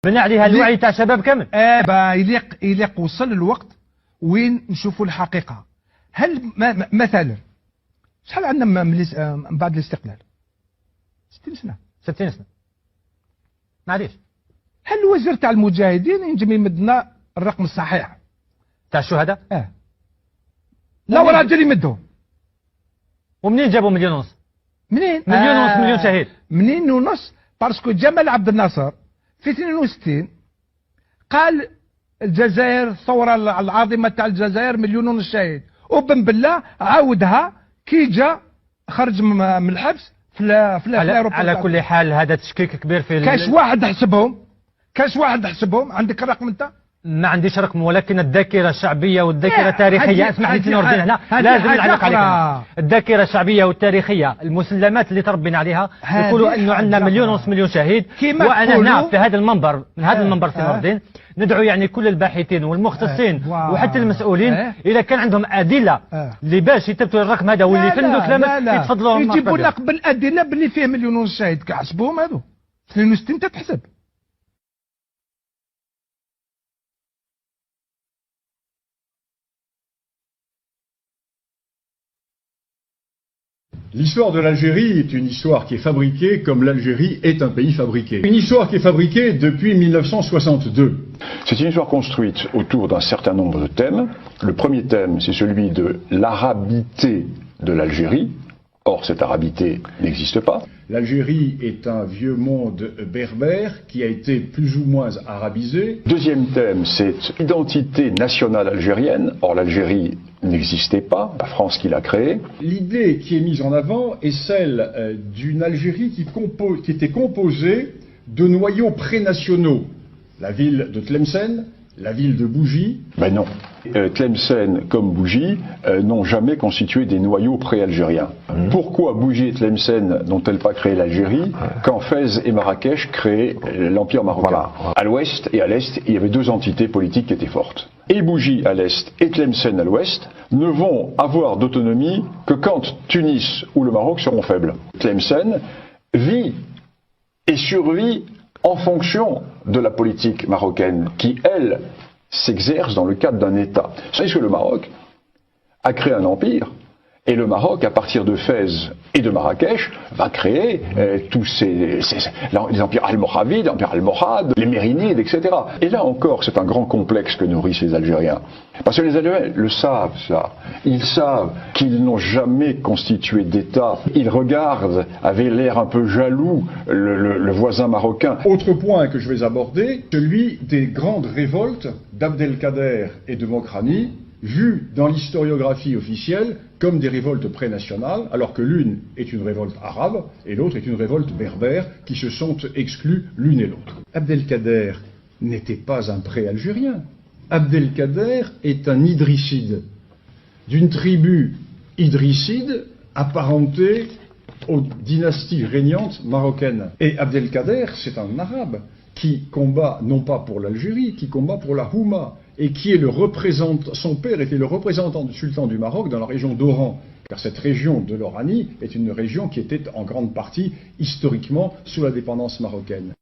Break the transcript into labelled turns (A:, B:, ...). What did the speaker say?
A: بنى عليها الوعي تاع الشباب كامل.
B: يليق وصل الوقت وين نشوفوا الحقيقه. هل مثلا شحال عندنا من بعد الاستقلال؟ 60 سنه.
A: 60 سنه. معليش.
B: هل الوزير تاع المجاهدين ينجم يمدنا الرقم الصحيح
A: تاع الشهداء؟
B: لا راجل يمدهم.
A: ومنين جابوا مليون ونص؟
B: منين؟
A: مليون ونص مليون شهيد.
B: منين ونص؟ باسكو جمال عبد الناصر في 62 قال الجزائر الثوره العظيمه تاع الجزائر مليون ونص شهيد، وبن بالله عاودها كي جا خرج من الحبس
A: على كل حال هذا تشكيك كبير في
B: كاش واحد حسبهم. عندك الرقم انت؟
A: ما عنديش رقم، ولكن الذاكره الشعبيه والذاكره التاريخيه، اسمح لي نور الدين هنا لازم نعلق عليك. الذاكره الشعبيه والتاريخيه، المسلمات اللي تربينا عليها يقولوا انه عندنا مليون ونص مليون شهيد. وانا هنا في هذا المنبر، من هذا المنبر في نور الدين ندعو يعني كل الباحثين والمختصين وحتى المسؤولين اذا كان عندهم ادله اللي باش يثبتوا الرقم هذا واللي يفندوا كلامك يتفضلوا
B: يجيبوا لك بالادله باللي فيه مليون ونص شهيد. كحسبوهم هذو 62 تتحسب.
C: L'histoire de l'Algérie est une histoire qui est fabriquée comme l'Algérie est un pays fabriqué. Une histoire qui est fabriquée depuis 1962.
D: C'est une histoire construite autour d'un certain nombre de thèmes. Le premier thème, c'est celui de l'arabité de l'Algérie. Or, cette arabité n'existe pas.
C: L'Algérie est un vieux monde berbère qui a été plus ou moins arabisé.
D: Deuxième thème, c'est l'identité nationale algérienne. Or, l'Algérie n'existait pas, la France qui l'a créée.
C: L'idée qui est mise en avant est celle d'une Algérie qui était composée de noyaux prénationaux. La ville de Tlemcen, la ville de Bougie.
D: Ben non. Tlemcen comme Bougie n'ont jamais constitué des noyaux pré-algériens. Pourquoi Bougie et Tlemcen n'ont-elles pas créé l'Algérie quand Fès et Marrakech créaient l'Empire marocain? À l'ouest et à l'est, il y avait deux entités politiques qui étaient fortes. Et Bougie à l'est et Tlemcen à l'ouest ne vont avoir d'autonomie que quand Tunis ou le Maroc seront faibles. Tlemcen vit et survit en fonction de la politique marocaine qui, elle, s'exerce dans le cadre d'un État. Vous savez que le Maroc a créé un empire, et le Maroc, à partir de Fès et de Marrakech, va créer tous les empires almoravides, l'empire almohade, les mérinides, etc. Et là encore, c'est un grand complexe que nourrissent les Algériens. Parce que les Algériens le savent, ça. Ils savent qu'ils n'ont jamais constitué d'État. Ils regardent avec l'air un peu jaloux le voisin marocain.
C: Autre point que je vais aborder, celui des grandes révoltes d'Abdelkader et de Mokrani, vues dans l'historiographie officielle comme des révoltes pré-nationales, alors que l'une est une révolte arabe et l'autre est une révolte berbère, qui se sont exclues l'une et l'autre. Abdelkader n'était pas un pré-algérien. Abdelkader est un idrisside, d'une tribu idrisside apparentée aux dynasties régnantes marocaines. Et Abdelkader, c'est un arabe qui combat non pas pour l'Algérie, qui combat pour la Houma, et qui est le représentant, son père était le représentant du sultan du Maroc dans la région d'Oran, car cette région de l'Oranie est une région qui était en grande partie historiquement sous la dépendance marocaine.